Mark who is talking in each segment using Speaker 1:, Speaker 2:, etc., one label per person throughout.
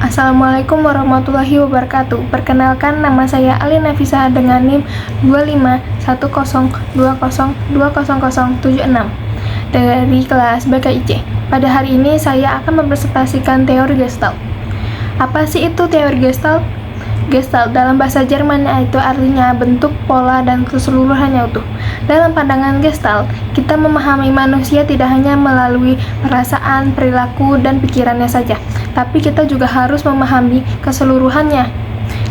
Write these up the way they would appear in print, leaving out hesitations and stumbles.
Speaker 1: Assalamualaikum warahmatullahi wabarakatuh. Perkenalkan, nama saya Ali Nafisa dengan NIM 251020202076 dari kelas BKIC. Pada hari ini saya akan mempresentasikan teori Gestalt. Apa sih itu teori Gestalt? Gestalt dalam bahasa Jerman itu artinya bentuk, pola, dan keseluruhannya utuh. Dalam pandangan Gestalt, kita memahami manusia tidak hanya melalui perasaan, perilaku, dan pikirannya saja, tapi kita juga harus memahami keseluruhannya.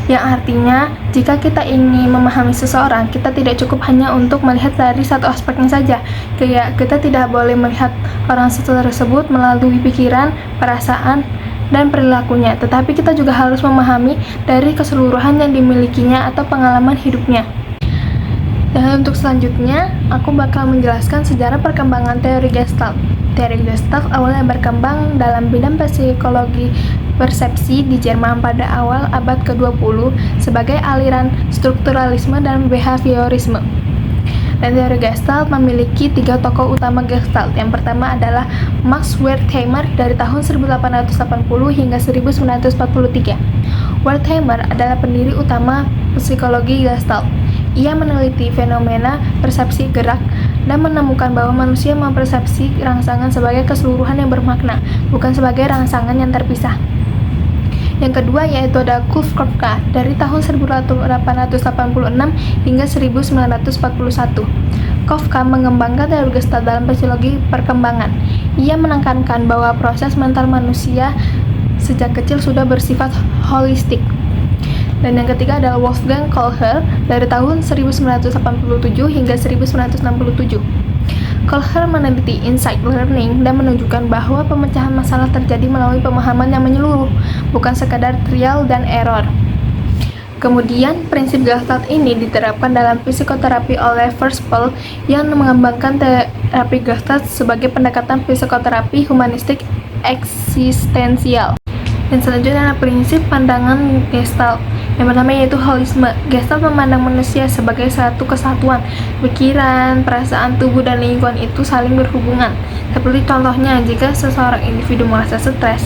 Speaker 1: Yang artinya, jika kita ingin memahami seseorang, kita tidak cukup hanya untuk melihat dari satu aspeknya saja. Kayak kita tidak boleh melihat orang tersebut melalui pikiran, perasaan, dan perilakunya, tetapi kita juga harus memahami dari keseluruhan yang dimilikinya atau pengalaman hidupnya. Dan untuk selanjutnya, aku bakal menjelaskan sejarah perkembangan teori Gestalt. Teori Gestalt awalnya berkembang dalam bidang psikologi persepsi di Jerman pada awal abad ke-20 sebagai aliran strukturalisme dan behaviorisme. Dan teori Gestalt memiliki 3 tokoh utama Gestalt. Yang pertama adalah Max Wertheimer dari tahun 1880 hingga 1943. Wertheimer adalah pendiri utama psikologi Gestalt. Ia meneliti fenomena persepsi gerak dan menemukan bahwa manusia mempersepsi rangsangan sebagai keseluruhan yang bermakna, bukan sebagai rangsangan yang terpisah. Yang kedua yaitu ada Kulf Kafka dari tahun 1886 hingga 1941. Kafka mengembangkan teori Gestalt dalam psikologi perkembangan. Ia menekankan bahwa proses mental manusia sejak kecil sudah bersifat holistik. Dan yang ketiga adalah Wolfgang Kohlher dari tahun 1987 hingga 1967. Kohlher meneliti insight learning dan menunjukkan bahwa pemecahan masalah terjadi melalui pemahaman yang menyeluruh, bukan sekadar trial dan error. Kemudian, prinsip Gestalt ini diterapkan dalam psikoterapi oleh Versprell yang mengembangkan terapi Gestalt sebagai pendekatan psikoterapi humanistik eksistensial. Dan selanjutnya adalah prinsip pandangan Gestalt. Yang pertama yaitu holisme. Gestalt memandang manusia sebagai satu kesatuan. Pikiran, perasaan, tubuh, dan lingkungan itu saling berhubungan. Seperti contohnya, jika seseorang individu merasa stres,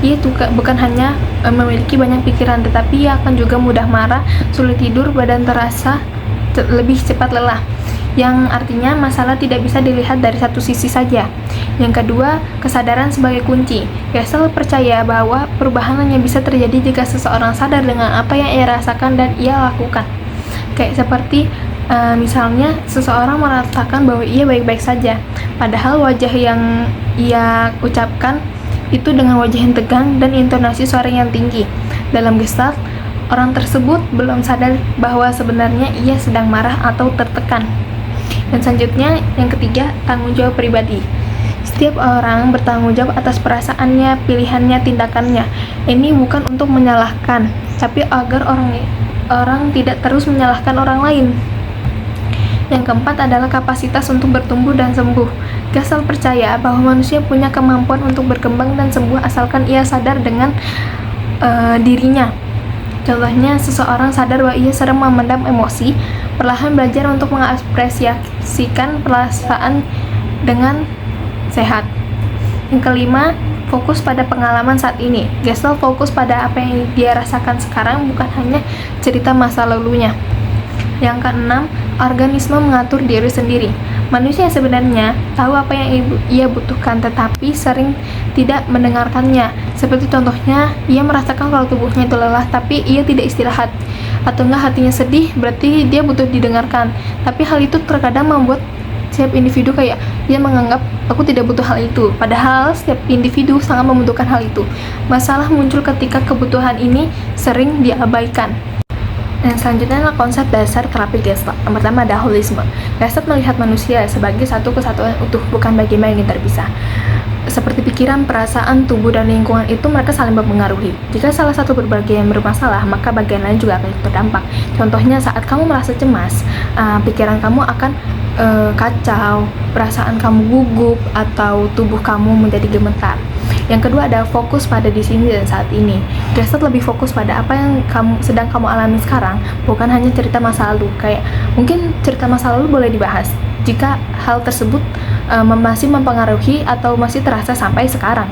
Speaker 1: ia bukan hanya memiliki banyak pikiran, tetapi ia akan juga mudah marah, sulit tidur, badan terasa lebih cepat lelah. Yang artinya masalah tidak bisa dilihat dari satu sisi saja. Yang kedua, kesadaran sebagai kunci. Gestalt percaya bahwa perubahan hanya bisa terjadi jika seseorang sadar dengan apa yang ia rasakan dan ia lakukan. Kayak seperti misalnya seseorang merasakan bahwa ia baik-baik saja, padahal wajah yang ia ucapkan itu dengan wajah yang tegang dan intonasi suara yang tinggi. Dalam Gestalt, orang tersebut belum sadar bahwa sebenarnya ia sedang marah atau tertekan. Dan selanjutnya, yang ketiga, tanggung jawab pribadi. Setiap orang bertanggung jawab atas perasaannya, pilihannya, tindakannya. Ini bukan untuk menyalahkan, tapi agar orang tidak terus menyalahkan orang lain. Yang keempat adalah kapasitas untuk bertumbuh dan sembuh. Gestalt percaya bahwa manusia punya kemampuan untuk berkembang dan sembuh asalkan ia sadar dengan dirinya. Contohnya, seseorang sadar bahwa ia sering memendam emosi, perlahan belajar untuk mengapresiasikan perasaan dengan sehat. Yang kelima, fokus pada pengalaman saat ini. Gestalt fokus pada apa yang dia rasakan sekarang, bukan hanya cerita masa lalunya. Yang keenam, organisme mengatur diri sendiri. Manusia sebenarnya tahu apa yang ia butuhkan, tetapi sering tidak mendengarkannya. Seperti contohnya, ia merasakan kalau tubuhnya itu lelah, tapi ia tidak istirahat. Atau enggak hatinya sedih, berarti dia butuh didengarkan. Tapi hal itu terkadang membuat setiap individu kayak dia menganggap aku tidak butuh hal itu. Padahal setiap individu sangat membutuhkan hal itu. Masalah muncul ketika kebutuhan ini sering diabaikan. Dan selanjutnya adalah konsep dasar terapi Gestalt. Yang pertama ada holisme. Gestalt melihat manusia sebagai satu kesatuan utuh, bukan bagian-bagian terpisah. Seperti pikiran, perasaan, tubuh, dan lingkungan itu mereka saling mempengaruhi. Jika salah satu berbagian bermasalah, maka bagian lain juga akan terdampak. Contohnya saat kamu merasa cemas, pikiran kamu akan kacau, perasaan kamu gugup, atau tubuh kamu menjadi gemetar. Yang kedua ada fokus pada di sini dan saat ini. Gestalt lebih fokus pada apa yang sedang kamu alami sekarang, bukan hanya cerita masa lalu. Kayak mungkin cerita masa lalu boleh dibahas jika hal tersebut masih mempengaruhi atau masih terasa sampai sekarang.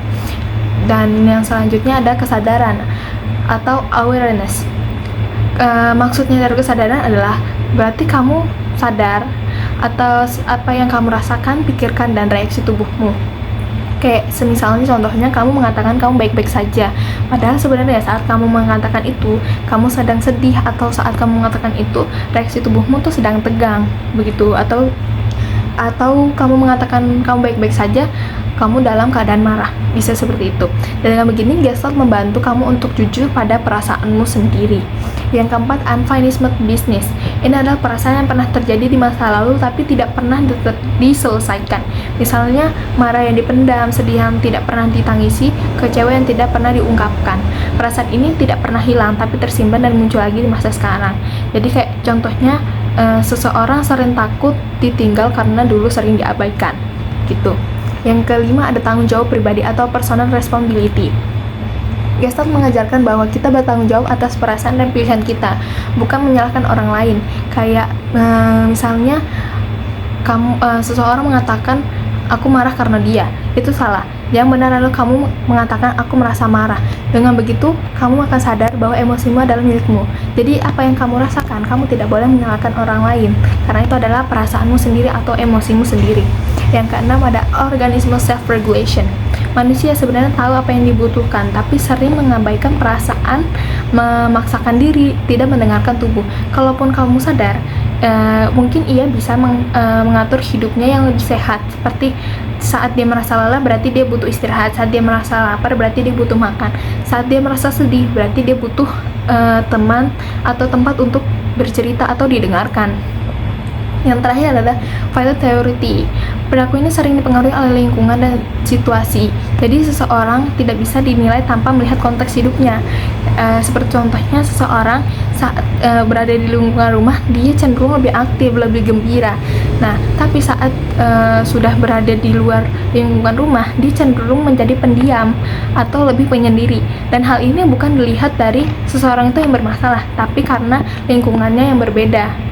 Speaker 1: Dan yang selanjutnya ada kesadaran atau awareness. Maksudnya dari kesadaran adalah berarti kamu sadar atas apa yang kamu rasakan, pikirkan, dan reaksi tubuhmu. Kayak semisalnya contohnya kamu mengatakan kamu baik-baik saja, padahal sebenarnya saat kamu mengatakan itu kamu sedang sedih, atau saat kamu mengatakan itu reaksi tubuhmu tuh sedang tegang begitu, atau kamu mengatakan kamu baik-baik saja, kamu dalam keadaan marah, bisa seperti itu. Dan dengan begini Gestalt membantu kamu untuk jujur pada perasaanmu sendiri. Yang keempat, unfinished business. Ini adalah perasaan yang pernah terjadi di masa lalu tapi tidak pernah diselesaikan. Misalnya marah yang dipendam, sedih yang tidak pernah ditangisi, kecewa yang tidak pernah diungkapkan. Perasaan ini tidak pernah hilang tapi tersimpan dan muncul lagi di masa sekarang. Jadi kayak contohnya seseorang sering takut ditinggal karena dulu sering diabaikan gitu. Yang kelima ada tanggung jawab pribadi atau personal responsibility. Gestalt mengajarkan bahwa kita bertanggung jawab atas perasaan dan pilihan kita, bukan menyalahkan orang lain. Kayak misalnya seseorang mengatakan aku marah karena dia, itu salah. Yang benar adalah kamu mengatakan aku merasa marah. Dengan begitu kamu akan sadar bahwa emosimu adalah milikmu. Jadi apa yang kamu rasakan, kamu tidak boleh menyalahkan orang lain, karena itu adalah perasaanmu sendiri atau emosimu sendiri. Yang keenam ada organisme self-regulation. Manusia sebenarnya tahu apa yang dibutuhkan, tapi sering mengabaikan perasaan, memaksakan diri, tidak mendengarkan tubuh. Kalaupun kamu sadar, mungkin ia bisa mengatur hidupnya yang lebih sehat. Seperti saat dia merasa lelah, berarti dia butuh istirahat. Saat dia merasa lapar, berarti dia butuh makan. Saat dia merasa sedih, berarti dia butuh teman atau tempat untuk bercerita atau didengarkan. Yang terakhir adalah value theory. Perilaku ini sering dipengaruhi oleh lingkungan dan situasi. Jadi seseorang tidak bisa dinilai tanpa melihat konteks hidupnya. Seperti contohnya seseorang saat berada di lingkungan rumah, dia cenderung lebih aktif, lebih gembira. Nah, tapi saat sudah berada di luar lingkungan rumah, dia cenderung menjadi pendiam atau lebih penyendiri. Dan hal ini bukan dilihat dari seseorang itu yang bermasalah, tapi karena lingkungannya yang berbeda.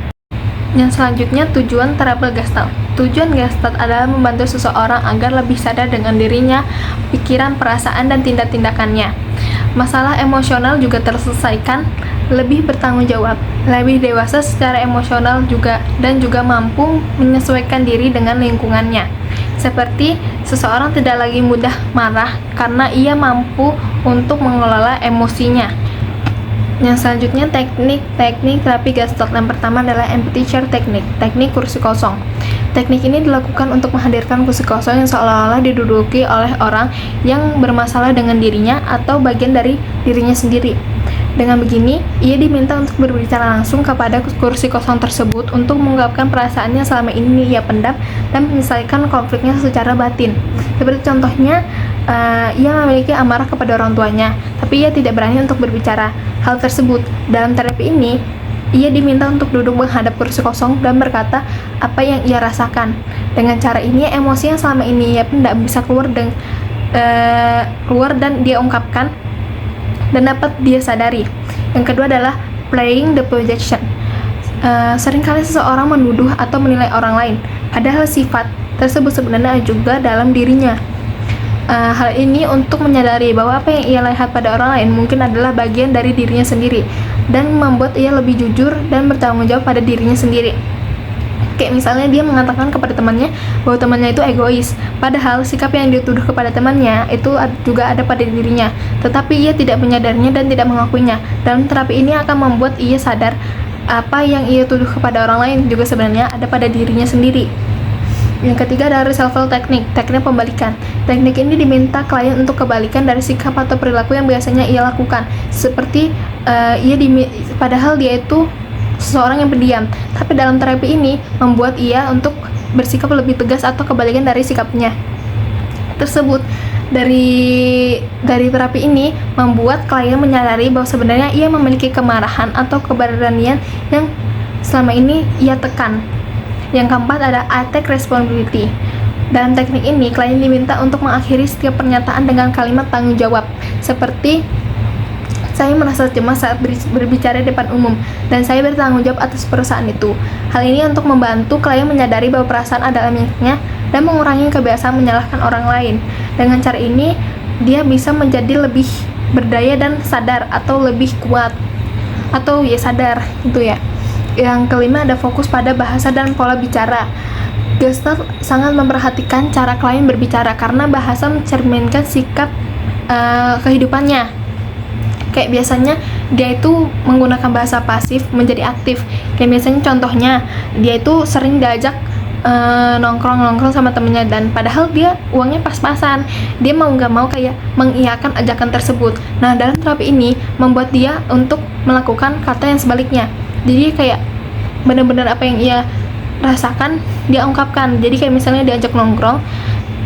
Speaker 1: Yang selanjutnya, tujuan terapi Gestalt. Tujuan Gestalt adalah membantu seseorang agar lebih sadar dengan dirinya, pikiran, perasaan, dan tindak-tindakannya. Masalah emosional juga terselesaikan, lebih bertanggung jawab, lebih dewasa secara emosional dan juga mampu menyesuaikan diri dengan lingkungannya. Seperti seseorang tidak lagi mudah marah karena ia mampu untuk mengelola emosinya. Yang selanjutnya teknik terapi Gestalt. Yang pertama adalah empty chair teknik kursi kosong. Teknik ini dilakukan untuk menghadirkan kursi kosong yang seolah-olah diduduki oleh orang yang bermasalah dengan dirinya atau bagian dari dirinya sendiri. Dengan begini, ia diminta untuk berbicara langsung kepada kursi kosong tersebut untuk mengungkapkan perasaannya selama ini ia pendam dan menyelesaikan konfliknya secara batin. Seperti contohnya, ia memiliki amarah kepada orang tuanya, tapi ia tidak berani untuk berbicara hal tersebut. Dalam terapi ini, ia diminta untuk duduk menghadap kursi kosong dan berkata apa yang ia rasakan. Dengan cara ini, emosi yang selama ini ia pendam bisa keluar dan dia ungkapkan dan dapat dia sadari. Yang kedua adalah playing the projection. Seringkali seseorang menuduh atau menilai orang lain, padahal sifat tersebut sebenarnya juga dalam dirinya. Hal ini untuk menyadari bahwa apa yang ia lihat pada orang lain mungkin adalah bagian dari dirinya sendiri, dan membuat ia lebih jujur dan bertanggung jawab pada dirinya sendiri. Kayak misalnya dia mengatakan kepada temannya bahwa temannya itu egois, padahal sikap yang dituduh kepada temannya itu juga ada pada dirinya, tetapi ia tidak menyadarinya dan tidak mengakuinya. Dalam terapi ini akan membuat ia sadar apa yang ia tuduh kepada orang lain juga sebenarnya ada pada dirinya sendiri. Yang ketiga adalah reversal teknik pembalikan. Teknik ini diminta klien untuk kebalikan dari sikap atau perilaku yang biasanya ia lakukan. Seperti padahal dia itu seseorang yang pendiam, tapi dalam terapi ini membuat ia untuk bersikap lebih tegas atau kebalikan dari sikapnya tersebut. Dari terapi ini membuat klien menyadari bahwa sebenarnya ia memiliki kemarahan atau keberanian yang selama ini ia tekan. Yang keempat ada take responsibility. Dalam teknik ini, klien diminta untuk mengakhiri setiap pernyataan dengan kalimat tanggung jawab, seperti saya merasa cemas saat berbicara di depan umum, dan saya bertanggung jawab atas perusahaan itu. Hal ini untuk membantu klien menyadari bahwa perasaan adalah miliknya dan mengurangi kebiasaan menyalahkan orang lain. Dengan cara ini, dia bisa menjadi lebih berdaya dan sadar atau lebih kuat atau ya sadar gitu ya. Yang kelima ada fokus pada bahasa dan pola bicara. Gestalt sangat memperhatikan cara klien berbicara karena bahasa mencerminkan sikap kehidupannya. Kayak biasanya dia itu menggunakan bahasa pasif menjadi aktif. Kayak biasanya contohnya dia itu sering diajak nongkrong sama temennya, dan padahal dia uangnya pas-pasan, dia mau nggak mau kayak mengiyakan ajakan tersebut. Nah, dalam terapi ini membuat dia untuk melakukan kata yang sebaliknya. Jadi kayak benar-benar apa yang ia rasakan dia ungkapkan. Jadi kayak misalnya diajak nongkrong,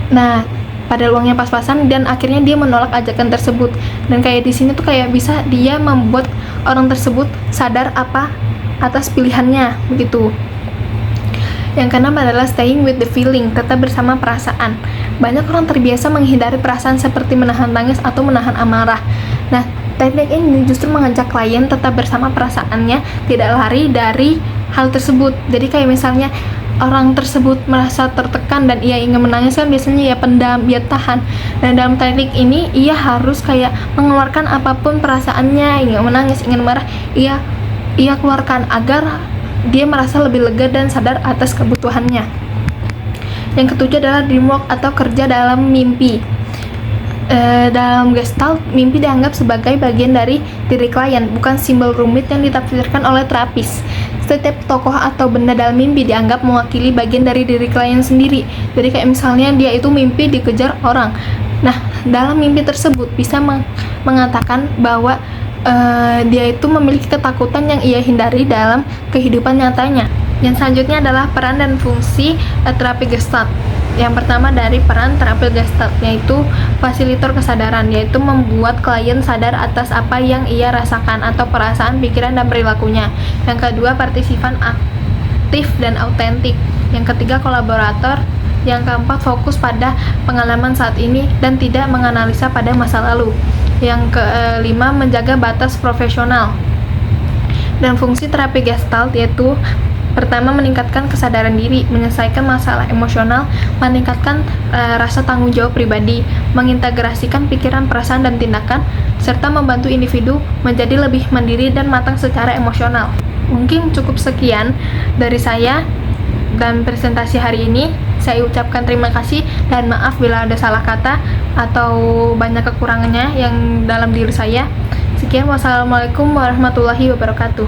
Speaker 1: nah padahal uangnya pas-pasan, dan akhirnya dia menolak ajakan tersebut. Dan kayak di sini tuh kayak bisa dia membuat orang tersebut sadar apa atas pilihannya begitu. Yang keenam adalah staying with the feeling, tetap bersama perasaan. Banyak orang terbiasa menghindari perasaan seperti menahan tangis atau menahan amarah. Nah, teknik ini justru mengajak klien tetap bersama perasaannya, tidak lari dari hal tersebut. Jadi kayak misalnya orang tersebut merasa tertekan dan ia ingin menangis, kan biasanya ya pendam, dia tahan. Dan dalam teknik ini ia harus kayak mengeluarkan apapun perasaannya, ingin menangis, ingin marah, ia keluarkan agar dia merasa lebih lega dan sadar atas kebutuhannya. Yang ketujuh adalah dreamwork atau kerja dalam mimpi. Dalam Gestalt, mimpi dianggap sebagai bagian dari diri klien, bukan simbol rumit yang ditafsirkan oleh terapis. Setiap tokoh atau benda dalam mimpi dianggap mewakili bagian dari diri klien sendiri. Jadi kayak misalnya dia itu mimpi dikejar orang. Nah, dalam mimpi tersebut bisa mengatakan bahwa dia itu memiliki ketakutan yang ia hindari dalam kehidupan nyatanya. Yang selanjutnya adalah peran dan fungsi terapi Gestalt. Yang pertama dari peran terapi Gestalt, yaitu fasilitator kesadaran, yaitu membuat klien sadar atas apa yang ia rasakan atau perasaan, pikiran, dan perilakunya. Yang kedua, partisipan aktif dan autentik. Yang ketiga, kolaborator. Yang keempat, fokus pada pengalaman saat ini dan tidak menganalisa pada masa lalu. Yang kelima, menjaga batas profesional. Dan fungsi terapi Gestalt yaitu pertama, meningkatkan kesadaran diri, menyelesaikan masalah emosional, meningkatkan rasa tanggung jawab pribadi, mengintegrasikan pikiran, perasaan, dan tindakan, serta membantu individu menjadi lebih mandiri dan matang secara emosional. Mungkin cukup sekian dari saya dan presentasi hari ini. Saya ucapkan terima kasih dan maaf bila ada salah kata atau banyak kekurangannya yang dalam diri saya. Sekian, wassalamualaikum warahmatullahi wabarakatuh.